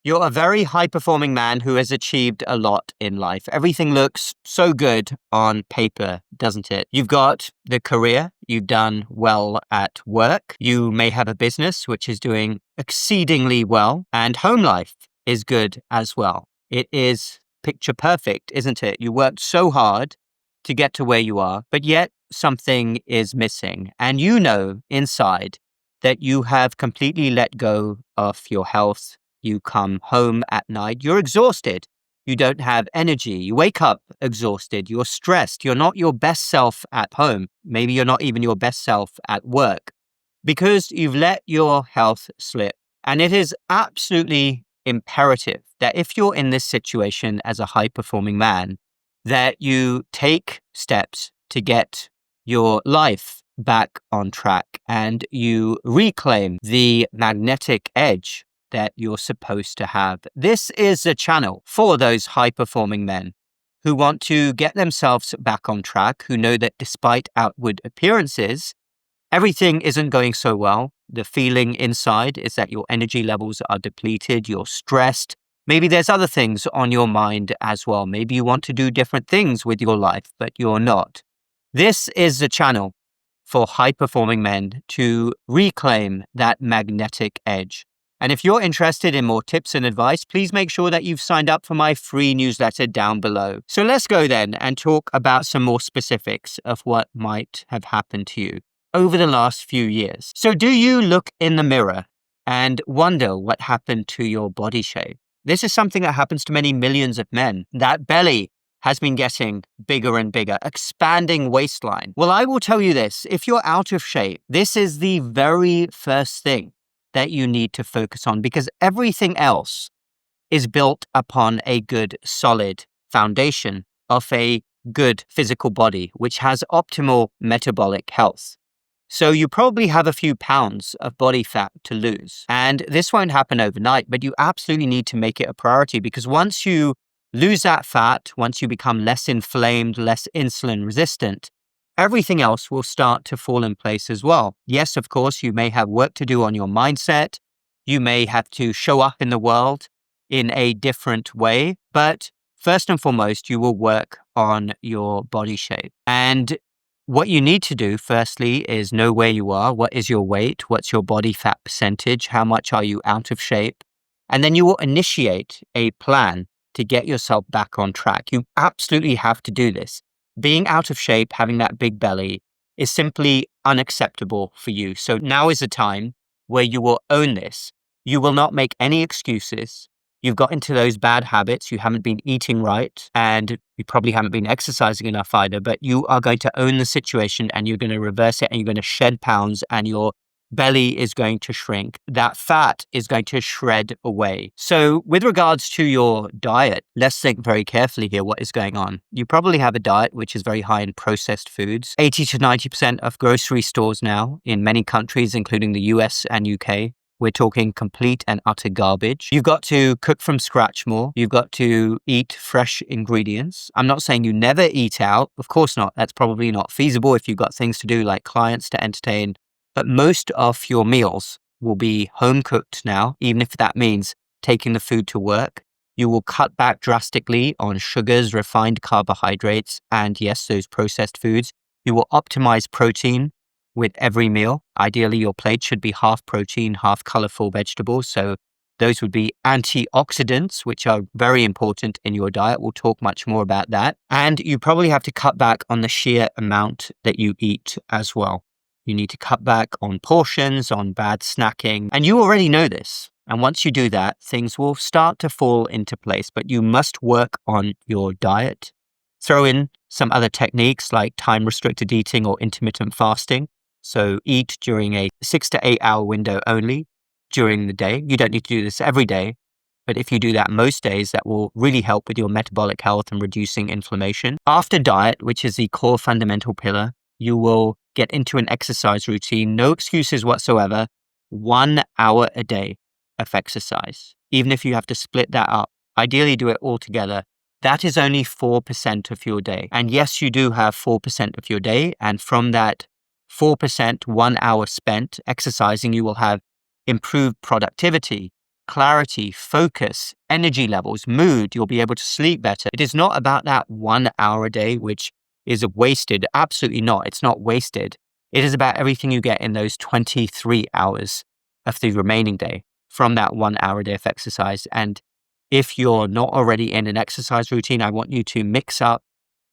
You're a very high performing man who has achieved a lot in life. Everything looks so good on paper, doesn't it? You've got the career, you've done well at work, you may have a business which is doing exceedingly well, and home life is good as well. It is picture perfect, isn't it? You worked so hard to get to where you are, but yet something is missing. And you know inside that you have completely let go of your health. You come home at night, you're exhausted. You don't have energy. You wake up exhausted. You're stressed. You're not your best self at home. Maybe you're not even your best self at work because you've let your health slip. And it is absolutely imperative that if you're in this situation as a high performing man, that you take steps to get your life back on track and you reclaim the magnetic edge that you're supposed to have. This is a channel for those high-performing men who want to get themselves back on track, who know that despite outward appearances, everything isn't going so well. The feeling inside is that your energy levels are depleted, you're stressed. Maybe there's other things on your mind as well. Maybe you want to do different things with your life, but you're not. This is a channel for high-performing men to reclaim that magnetic edge. And if you're interested in more tips and advice, please make sure that you've signed up for my free newsletter down below. So let's go then and talk about some more specifics of what might have happened to you over the last few years. So do you look in the mirror and wonder what happened to your body shape? This is something that happens to many millions of men. That belly has been getting bigger and bigger, expanding waistline. Well, I will tell you this, if you're out of shape, this is the very first thing that you need to focus on because everything else is built upon a good, solid foundation of a good physical body, which has optimal metabolic health. So you probably have a few pounds of body fat to lose. And this won't happen overnight, but you absolutely need to make it a priority because once you lose that fat, once you become less inflamed, less insulin resistant, everything else will start to fall in place as well. Yes, of course, you may have work to do on your mindset. You may have to show up in the world in a different way, but first and foremost, you will work on your body shape. And what you need to do, firstly, is know where you are. What is your weight? What's your body fat percentage? How much are you out of shape? And then you will initiate a plan to get yourself back on track. You absolutely have to do this. Being out of shape, having that big belly is simply unacceptable for you. So now is the time where you will own this. You will not make any excuses. You've got into those bad habits. You haven't been eating right and you probably haven't been exercising enough either, but you are going to own the situation and you're going to reverse it and you're going to shed pounds and your belly is going to shrink. That fat is going to shred away. So with regards to your diet, let's think very carefully here what is going on. You probably have a diet which is very high in processed foods. 80 to 90% of grocery stores now in many countries, including the US and UK, we're talking complete and utter garbage. You've got to cook from scratch more. You've got to eat fresh ingredients. I'm not saying you never eat out. Of course not. That's probably not feasible if you've got things to do like clients to entertain. But most of your meals will be home cooked now, even if that means taking the food to work. You will cut back drastically on sugars, refined carbohydrates, and yes, those processed foods. You will optimize protein with every meal. Ideally, your plate should be half protein, half colorful vegetables. So those would be antioxidants, which are very important in your diet. We'll talk much more about that. And you probably have to cut back on the sheer amount that you eat as well. You need to cut back on portions, on bad snacking, and you already know this. And once you do that, things will start to fall into place, but you must work on your diet. Throw in some other techniques like time-restricted eating or intermittent fasting. So eat during a 6 to 8 hour window only during the day. You don't need to do this every day, but if you do that most days, that will really help with your metabolic health and reducing inflammation. After diet, which is the core fundamental pillar, you will get into an exercise routine, no excuses whatsoever, 1 hour a day of exercise. Even if you have to split that up, ideally do it all together. That is only 4% of your day. And yes, you do have 4% of your day. And from that 4%, 1 hour spent exercising, you will have improved productivity, clarity, focus, energy levels, mood. You'll be able to sleep better. It is not about that 1 hour a day, which is wasted. Absolutely not. It's not wasted. It is about everything you get in those 23 hours of the remaining day from that 1 hour a day of exercise. And if you're not already in an exercise routine, I want you to mix up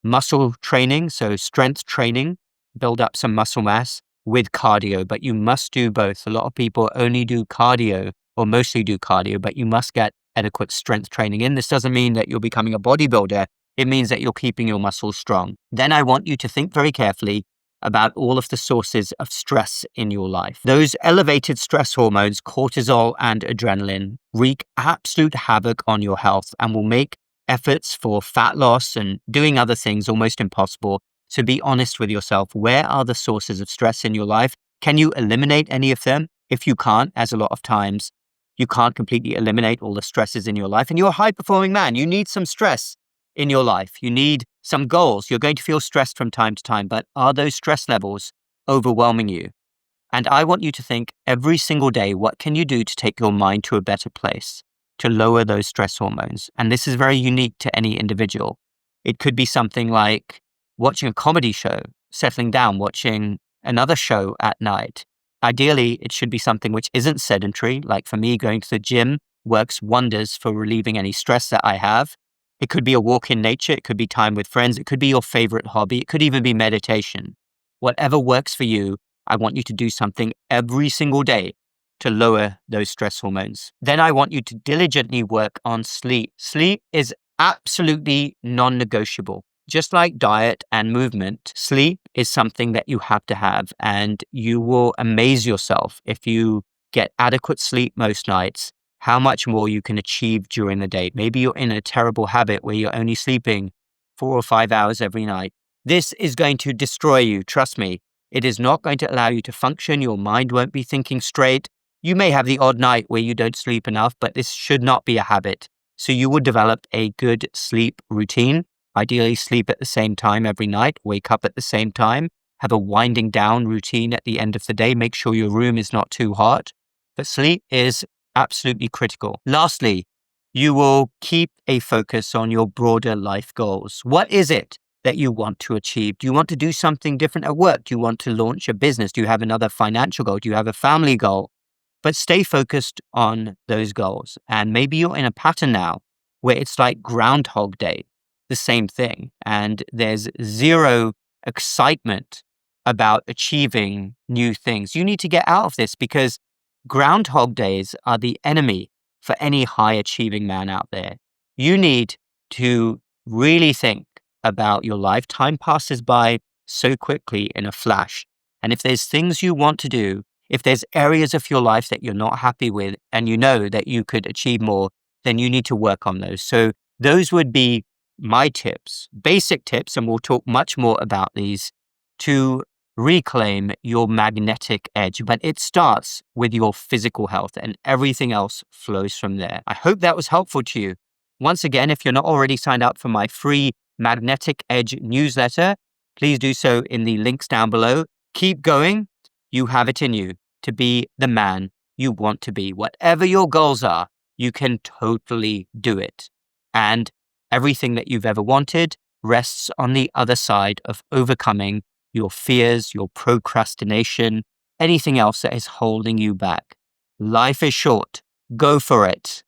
muscle training, so strength training, build up some muscle mass with cardio, but you must do both. A lot of people only do cardio or mostly do cardio, but you must get adequate strength training in. This doesn't mean that you're becoming a bodybuilder. It means that you're keeping your muscles strong. Then I want you to think very carefully about all of the sources of stress in your life. Those elevated stress hormones, cortisol and adrenaline, wreak absolute havoc on your health and will make efforts for fat loss and doing other things almost impossible. So be honest with yourself. Where are the sources of stress in your life? Can you eliminate any of them? If you can't, as a lot of times, you can't completely eliminate all the stresses in your life. And you're a high-performing man. You need some stress in your life. You need some goals. You're going to feel stressed from time to time, but are those stress levels overwhelming you? And I want you to think every single day, what can you do to take your mind to a better place, to lower those stress hormones? And this is very unique to any individual. It could be something like watching a comedy show, settling down, watching another show at night. Ideally, it should be something which isn't sedentary. Like for me, going to the gym works wonders for relieving any stress that I have. It could be a walk in nature. It could be time with friends. It could be your favorite hobby. It could even be meditation. Whatever works for you, I want you to do something every single day to lower those stress hormones. Then I want you to diligently work on sleep. Sleep is absolutely non-negotiable. Just like diet and movement, sleep is something that you have to have, and you will amaze yourself if you get adequate sleep most nights, how much more you can achieve during the day. Maybe you're in a terrible habit where you're only sleeping 4 or 5 hours every night. This is going to destroy you, trust me. It is not going to allow you to function. Your mind won't be thinking straight. You may have the odd night where you don't sleep enough, but this should not be a habit. So you would develop a good sleep routine. Ideally, sleep at the same time every night, wake up at the same time, have a winding down routine at the end of the day. Make sure your room is not too hot. But sleep is absolutely critical. Lastly, you will keep a focus on your broader life goals. What is it that you want to achieve? Do you want to do something different at work? Do you want to launch a business? Do you have another financial goal? Do you have a family goal? But stay focused on those goals. And maybe you're in a pattern now where it's like Groundhog Day, the same thing. And there's zero excitement about achieving new things. You need to get out of this because Groundhog Days are the enemy for any high achieving man out there. You need to really think about your life. Time passes by so quickly in a flash. And if there's things you want to do, if there's areas of your life that you're not happy with and you know that you could achieve more, then you need to work on those. So those would be my tips, basic tips, and we'll talk much more about these to reclaim your magnetic edge. But it starts with your physical health and everything else flows from there. I hope that was helpful to you. Once again, if you're not already signed up for my free Magnetic Edge newsletter, please do so in the links down below. Keep going. You have it in you to be the man you want to be. Whatever your goals are, you can totally do it. And everything that you've ever wanted rests on the other side of overcoming your fears, your procrastination, anything else that is holding you back. Life is short. Go for it.